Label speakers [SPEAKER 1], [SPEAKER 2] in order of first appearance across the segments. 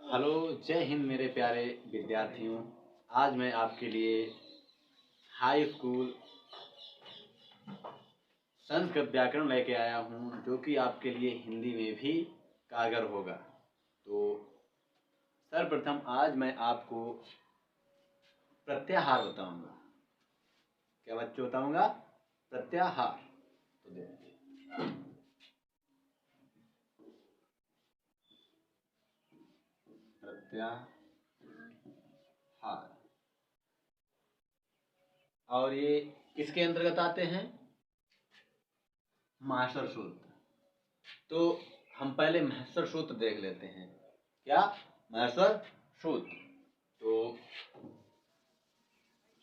[SPEAKER 1] Hello, जय हिंद मेरे प्यारे विद्यार्थियों। आज मैं आपके लिए हाई स्कूल संस्कृत व्याकरण लेके आया हूँ, जो कि आपके लिए हिंदी में भी कारगर होगा। तो सर्वप्रथम आज मैं आपको प्रत्याहार बताऊंगा। क्या बच्चों बताऊंगा? प्रत्याहार। तो देखिए, प्रत्याहार और ये किसके अंतर्गत आते हैं? महासर सूत्र। तो हम पहले महस्वर सूत्र देख लेते हैं। क्या? महस्वर सूत्र। तो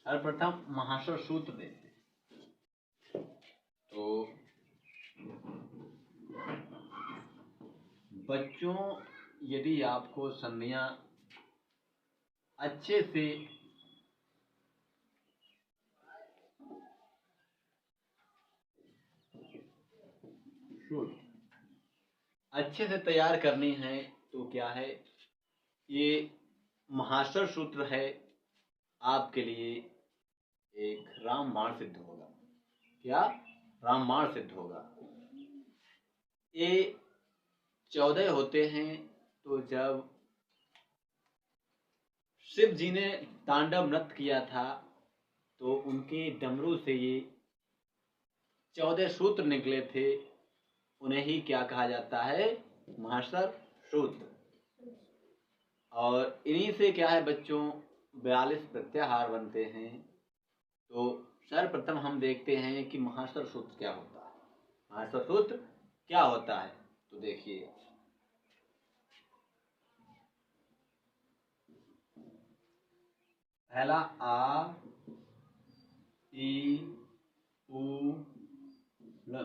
[SPEAKER 1] सर्वप्रथम महासर सूत्र देखते हैं। तो बच्चों, यदि आपको संधियां अच्छे से तैयार करनी है तो क्या है, ये महासर सूत्र है, आपके लिए एक रामबाण सिद्ध होगा। क्या? रामबाण सिद्ध होगा। ये 14 होते हैं। तो जब शिव जी ने तांडव नृत्य किया था तो उनके डमरू से ये 14 सूत्र निकले थे। उन्हें ही क्या कहा जाता है? महासर सूत्र। और इन्हीं से क्या है बच्चों, 42 प्रत्याहार बनते हैं। तो सर्वप्रथम हम देखते हैं कि महासर सूत्र क्या होता है। महासर सूत्र क्या होता है? तो देखिए, पहला आ ई उ ल,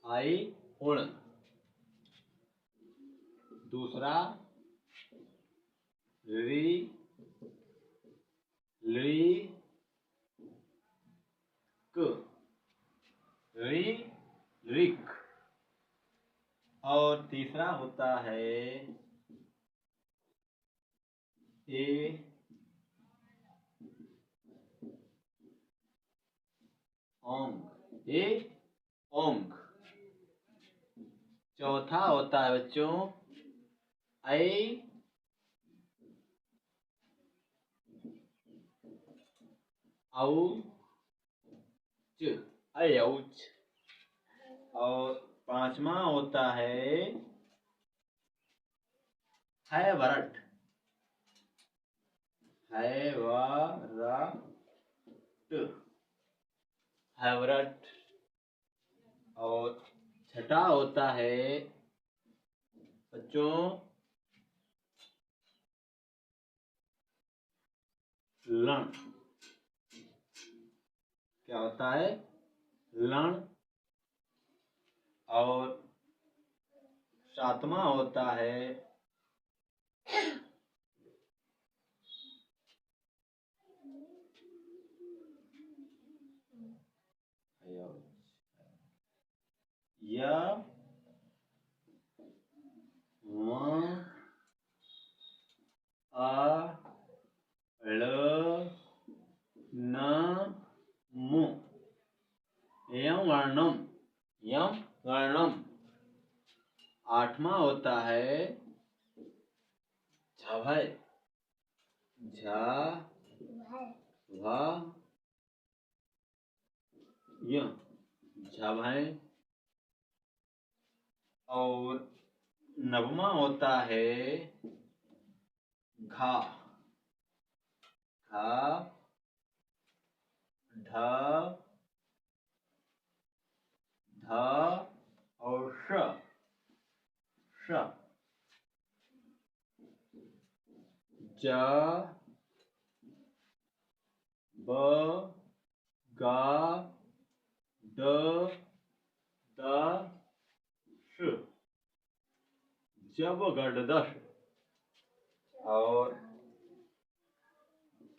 [SPEAKER 1] आई उण। दूसरा री ली क, री रिक। और तीसरा होता है ए ओंग, ए ओंग। चौथा होता है बच्चों ऐ औ च, औच। और पांचवा होता है हैवरट, हैवरट, हैवरट। और छठा होता है बच्चों लण। क्या होता है? लण। और सातवां होता है य व अ ळ न मु, यम वर्णम, यम वर्णम। आठवां होता है झभय, झ भ य, झभय। और नववां होता है घा, घ ढ ध और श, श। ज ब ग ड द श, जब गडदश। और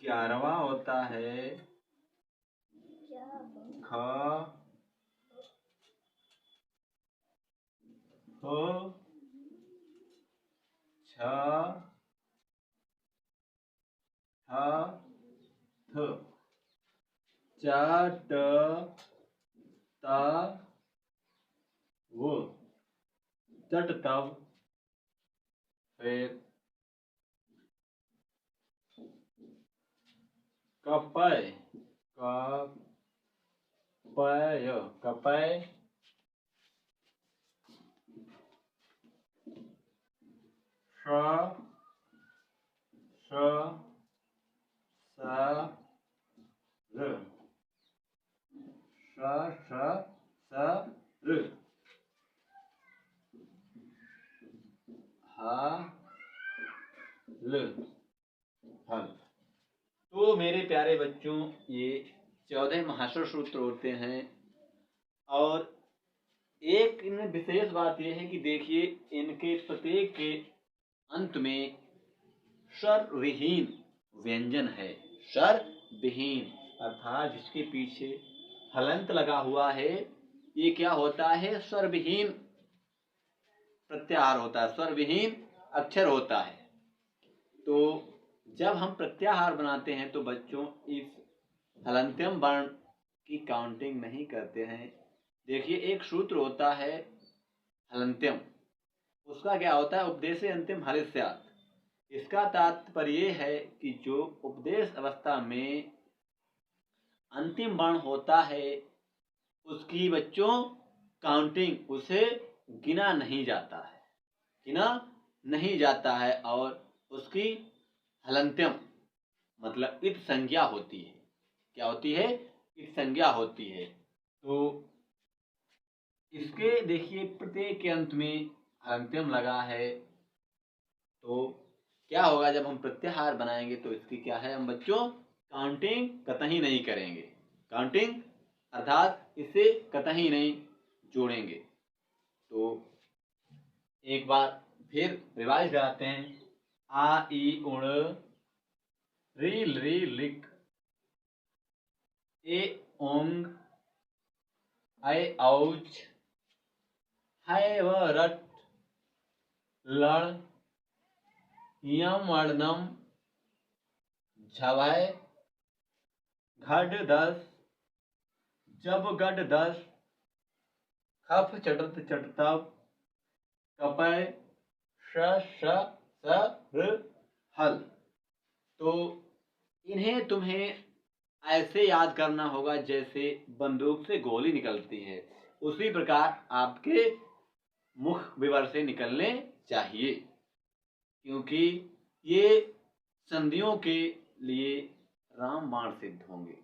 [SPEAKER 1] 11वां होता है ख ह थ च ट त वो चट तब। फिर कपय कपय श स र र ह ल हल। तो मेरे प्यारे बच्चों, ये 14 महाश्वर सूत्र होते हैं। और एक इनमें विशेष बात यह है कि देखिए, इनके प्रत्येक के अंत में स्वर विहीन व्यंजन है। स्वर विहीन अर्थात जिसके पीछे हलंत लगा हुआ है, ये क्या होता है? स्वर विहीन प्रत्याहार होता है, स्वर विहीन अक्षर होता है। तो जब हम प्रत्याहार बनाते हैं तो बच्चों इस हलंत्यम वर्ण की काउंटिंग नहीं करते हैं। देखिए, एक सूत्र होता है हलंत्यम, उसका क्या होता है? उपदेशे अंतिम हलिस्यात्। इसका तात्पर्य है कि जो उपदेश अवस्था में अंतिम वर्ण होता है उसकी बच्चों काउंटिंग, उसे गिना नहीं जाता है, गिना नहीं जाता है। और उसकी हलंत्यम मतलब इत संज्ञा होती है। क्या होती है? इत संज्ञा होती है। तो इसके देखिए प्रत्येक के अंत में हलंत्यम लगा है। तो क्या होगा जब हम प्रत्याहार बनाएंगे? तो इसकी क्या है, हम बच्चों काउंटिंग कतई नहीं करेंगे, काउंटिंग अर्थात इसे कतई नहीं जोड़ेंगे। तो एक बार फिर रिवाइज कराते हैं। आ ई उण रील री लिक ए ओंग ऐ औच है व रट लण यम वर्णम झवय घट दस जब गट दस खफ चटत चटतब कपय श र हल। तो इन्हें तुम्हें ऐसे याद करना होगा जैसे बंदूक से गोली निकलती है, उसी प्रकार आपके मुख विवर से निकलने चाहिए, क्योंकि ये संधियों के लिए रामबाण सिद्ध होंगे।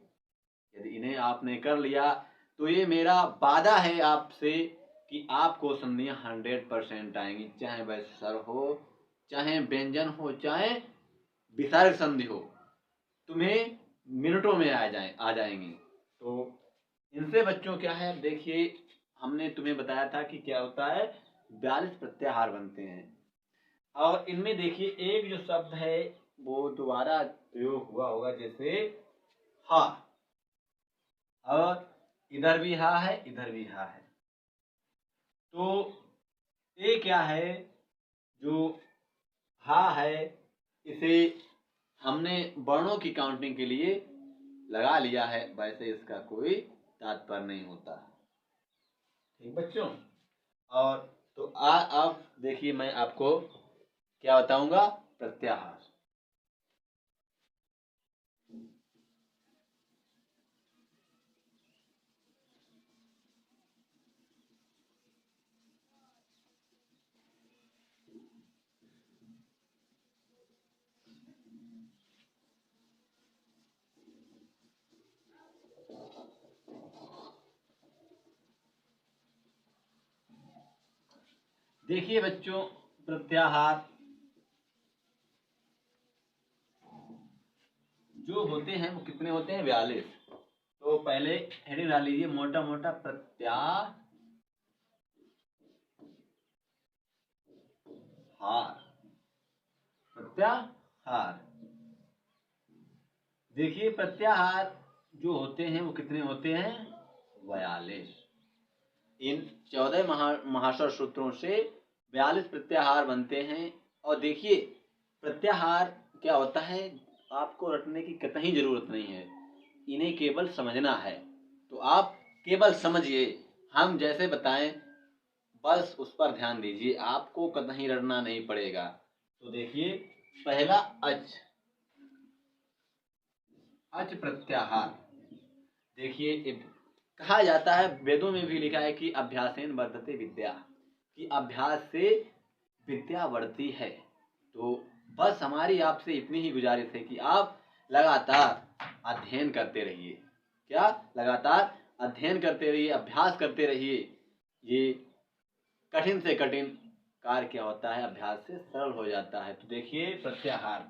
[SPEAKER 1] यदि इन्हें आपने कर लिया तो ये मेरा वादा है आपसे कि आपको संधियां 100% आएंगी, चाहे वह स्वर हो, चाहे व्यंजन हो, चाहे विसर्ग संधि हो, तुम्हें मिनटों में आ जाएंगी। तो इनसे बच्चों क्या है, देखिए हमने तुम्हें बताया था कि क्या होता है, 42 प्रत्याहार बनते हैं। और इनमें देखिए एक जो शब्द है वो दोबारा प्रयोग हुआ होगा, जैसे हा, और इधर भी हा है, इधर भी हा है। तो ये क्या है, जो हा है इसे हमने वर्णों की काउंटिंग के लिए लगा लिया है, वैसे इसका कोई तात्पर्य नहीं होता। ठीक बच्चों? और तो अब देखिए मैं आपको क्या बताऊंगा, प्रत्याहार। देखिए बच्चों, प्रत्याहार जो होते हैं वो कितने होते हैं? 42। तो पहले हेडिंग डाल लीजिए, मोटा मोटा प्रत्याहार। प्रत्याहार देखिए, प्रत्याहार जो होते हैं वो कितने होते हैं? 42। इन 14 महास्वर सूत्रों से 42 प्रत्याहार बनते हैं। और देखिए प्रत्याहार क्या होता है, आपको रटने की कतई जरूरत नहीं है, इन्हें केवल समझना है। तो आप केवल समझिए, हम जैसे बताएं बस उस पर ध्यान दीजिए, आपको कतई रटना नहीं पड़ेगा। तो देखिए पहला अच, अच प्रत्याहार। देखिए कहा जाता है, वेदों में भी लिखा है कि अभ्यासेन वर्धते विद्या, कि अभ्यास से विद्या बढ़ती है। तो बस हमारी आपसे इतनी ही गुजारिश है कि आप लगातार अध्ययन करते रहिए। क्या? लगातार अध्ययन करते रहिए, अभ्यास करते रहिए। ये कठिन से कठिन कार्य क्या होता है, अभ्यास से सरल हो जाता है। तो देखिए प्रत्याहार,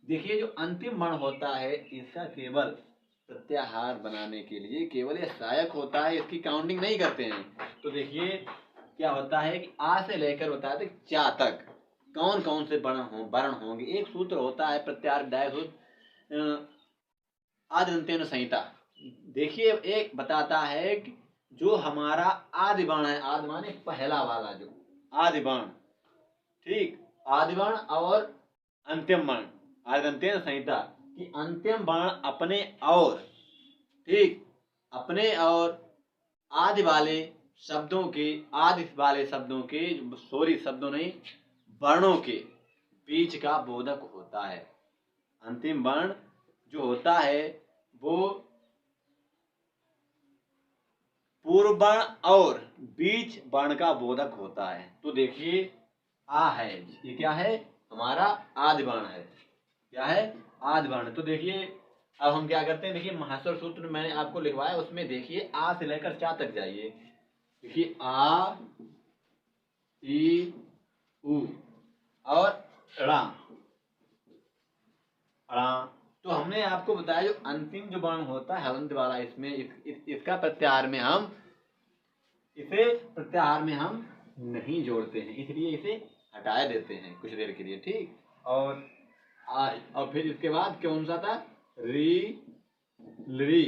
[SPEAKER 1] देखिए जो अंतिम वर्ण होता है इसका केवल प्रत्याहार बनाने के लिए केवल ये सहायक होता है, इसकी काउंटिंग नहीं करते हैं। तो देखिए क्या होता है कि आ से लेकर होता है चा तक कौन कौन से वर्ण होंगे। एक सूत्र होता है प्रत्याहार विधायक सूत्र, आदित्यन संहिता। देखिए एक बताता है कि जो हमारा आदि वर्ण है, आदि माने पहला वाला जो आदि वर्ण, ठीक, आदि वर्ण और अंतिम वर्ण, आदित्यन संहिता कि अंतिम वर्ण अपने और, ठीक, अपने और आदि वाले शब्दों के, आदि वाले शब्दों के, सॉरी शब्दों नहीं, वर्णों के बीच का बोधक होता है। अंतिम वर्ण जो होता है वो पूर्व वर्ण और बीच वर्ण का बोधक होता है। तो देखिए आ है, ये क्या है, हमारा आदि वर्ण है। क्या है? आदि वर्ण। तो देखिए अब हम क्या करते हैं, देखिए महास्वर सूत्र मैंने आपको लिखवाया, उसमें देखिए आ से लेकर चा तक जाइए। देखिए आ, ई, उ और ड़ा, तो हमने आपको बताया जो अंतिम जो वर्ण होता है हलंत वाला, इसमें इसका प्रत्याहार में हम इसे प्रत्याहार में हम नहीं जोड़ते हैं, इसलिए इसे हटा देते हैं कुछ देर के लिए, ठीक। और फिर इसके बाद कौन सा था, री, ली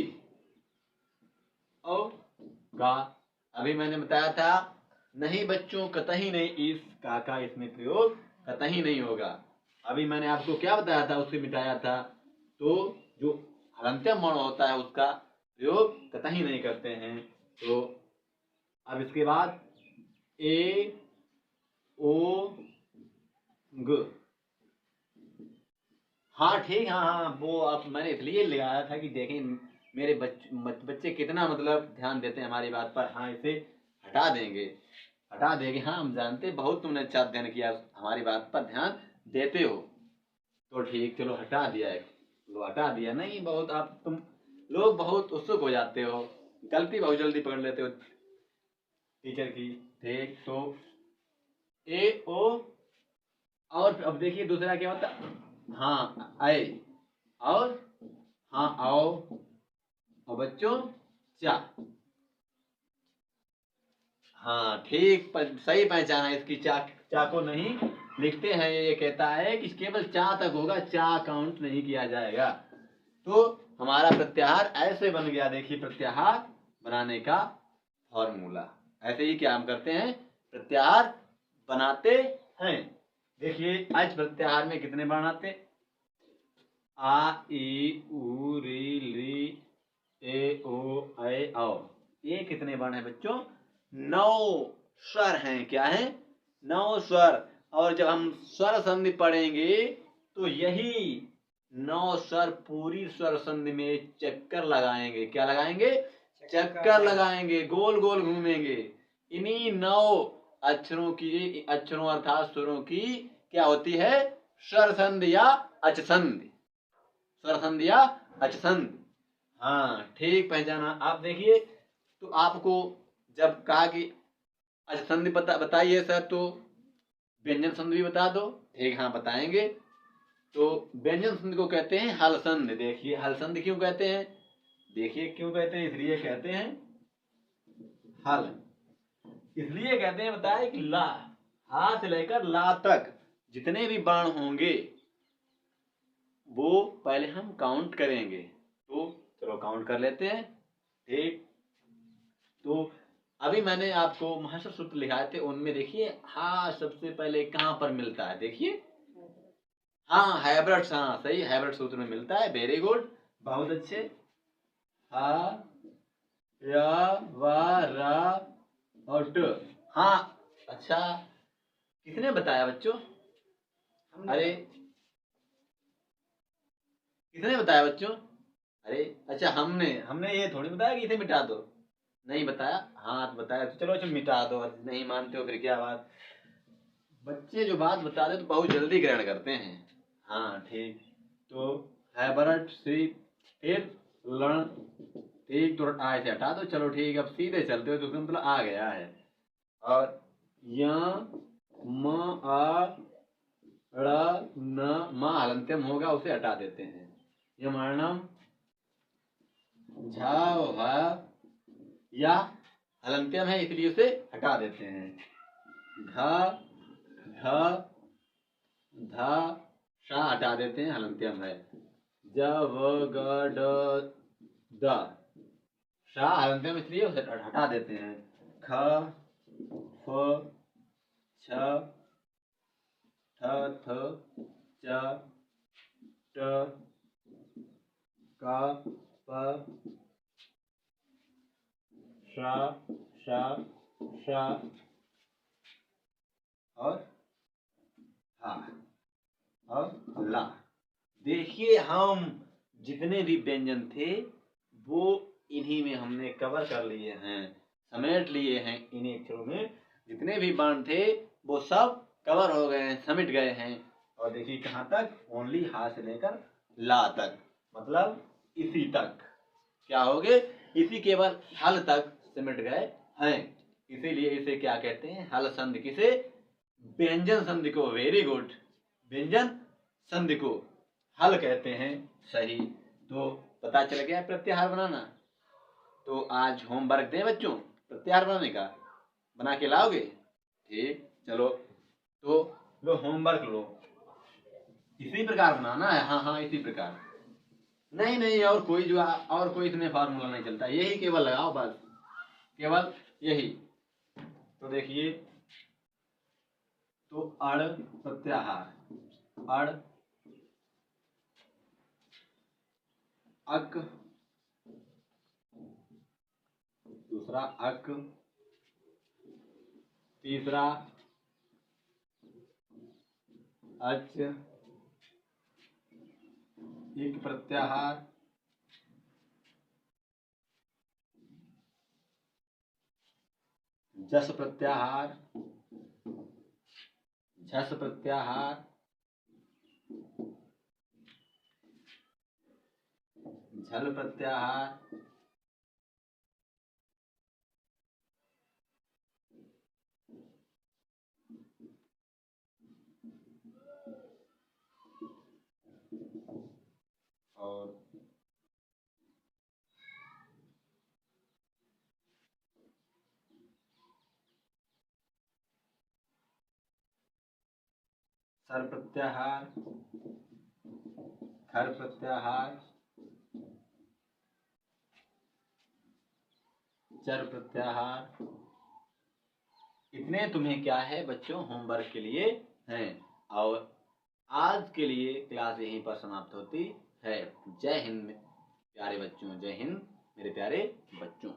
[SPEAKER 1] और गा। अभी मैंने बताया था नहीं बच्चों, कतई नहीं, इस का इसमें प्रयोग कतई नहीं होगा। अभी मैंने आपको क्या बताया था, उससे मिटाया था। तो जो हलंत्यम वर्ण होता है उसका प्रयोग कतई नहीं करते हैं। तो अब इसके बाद ए, ओ, ग, हाँ ठीक, हाँ हाँ, वो अब मैंने इसलिए लगाया था कि देखें मेरे बच्चे कितना मतलब ध्यान देते हैं हमारी बात पर। हाँ इसे हटा देंगे, हटा देंगे, हाँ हम जानते, बहुत तुमने अच्छा अध्ययन किया, हमारी बात पर ध्यान देते हो। तो ठीक, चलो हटा दिया है, लो हटा दिया। नहीं बहुत आप तुम लोग बहुत उत्सुक हो जाते हो, गलती बहुत जल्दी पकड़ लेते हो टीचर की। ठीक, तो ए, ओ और अब देखिए दूसरा क्या होता, हाँ आए और हाँ आओ और बच्चों चा। हाँ ठीक, सही पहचाना, इसकी चा, चा को नहीं लिखते हैं, ये कहता है कि केवल चा तक होगा, चा काउंट नहीं किया जाएगा। तो हमारा प्रत्याहार ऐसे बन गया। देखिए प्रत्याहार बनाने का फॉर्मूला ऐसे ही क्या हम करते हैं, प्रत्याहार बनाते हैं। देखिए आज प्रत्याहार में कितने वर्ण आते, आ, ई, उ, री, ली, ए, ओ, ऐ, औ। ये कितने वर्ण है बच्चों, 9 स्वर हैं। क्या है, 9 स्वर। और जब हम स्वर संधि पढ़ेंगे तो यही 9 स्वर पूरी स्वर संधि में चक्कर लगाएंगे। क्या लगाएंगे, चक्कर लगाएंगे, गोल गोल घूमेंगे। इन्हीं 9 अक्षरों की, अक्षरों अर्थात स्वरों की क्या होती है, स्वर संधि या अचसंधि, स्वर संधि या अचसंधि। हाँ ठीक पहचाना। आप देखिए तो आपको जब कहा कि अचसंधि बताइए सर, तो व्यंजन संधि भी बता दो। ठीक, हाँ बताएंगे। तो व्यंजन संधि को कहते हैं हल संधि। देखिए हल संधि क्यों कहते हैं, देखिए क्यों कहते हैं, इसलिए कहते हैं हल, इसलिए कहते हैं, बताए कि ला, हा से लेकर ला तक जितने भी वर्ण होंगे वो पहले हम काउंट करेंगे। तो चलो काउंट कर लेते हैं। ठीक, तो अभी मैंने आपको महाशर सूत्र लिखाए थे, उनमें देखिए हा सबसे पहले कहाँ पर मिलता है, देखिए हाँ हैब्रट्स, हाँ सही, हैब्रट सूत्र में मिलता है। वेरी गुड, बहुत अच्छे। हा या वा रा और ट, हाँ अच्छा, किसने बताया बच्चों? अरे किसने बताया बच्चों? अरे अच्छा, हमने ये थोड़ी बताया कि इसे मिटा दो, नहीं बताया। हाँ तो बताया, तो चलो अच्छा मिटा दो, नहीं मानते हो फिर क्या बात। बच्चे जो बात बताते तो बहुत जल्दी ग्रहण करते हैं। हाँ ठीक, तो हैबरट सी, फिर लण, ठीक तो आय से हटा दो, चलो ठीक, अब सीधे चलते हो तो उसका मतलब आ गया है। और या म आ ड़ा न मा हलंत्यम होगा, उसे हटा देते हैं। यमर्णम झा वा या हलंत्यम है, इसलिए उसे हटा देते हैं। धा ध धा शा हटा देते हैं, हलंत्यम है। ज व ग ड द शा हलंत्यम, इसलिए उसे हटा देते हैं। ख फ छ ठ थ च ट क प श श श और हा और ला। देखिए हम जितने भी व्यंजन थे वो इन्हीं में हमने कवर कर लिए हैं, समेट लिए हैं। इन्हीं अक्षरों में जितने भी वर्ण थे वो सब कवर हो गए हैं, समिट गए हैं। और देखिए कहाँ तक, ओनली हा से लेकर ला तक, मतलब इसी तक क्या हो गए, इसी केवल हल तक सिमट गए हैं। इसीलिए इसे क्या कहते हैं, हल संधि। किसे? व्यंजन संधि को। वेरी गुड, व्यंजन संधि को हल कहते हैं, सही। तो पता चल गया प्रत्याहार बनाना। तो आज होमवर्क दें बच्चों प्रत्याहार बनाने का, बना के लाओगे? ठीक, चलो तो लो होमवर्क लो, इसी प्रकार बनाना है। हाँ हाँ इसी प्रकार, नहीं नहीं और कोई जो और कोई इसमें फार्मूला नहीं चलता, यही केवल लगाओ बस, केवल यही। तो देखिए, तो अड़ प्रत्याहार, अड़ अक, दूसरा अक, तीसरा अच, इक प्रत्याहार, जस प्रत्याहार, झस प्रत्याहार, झल प्रत्याहार, और सर प्रत्याहार, खर प्रत्याहार, चर प्रत्याहार। इतने तुम्हें क्या है बच्चों होमवर्क के लिए हैं। और आज के लिए क्लास यहीं पर समाप्त होती है। जय हिंद प्यारे बच्चों, जय हिंद मेरे प्यारे बच्चों।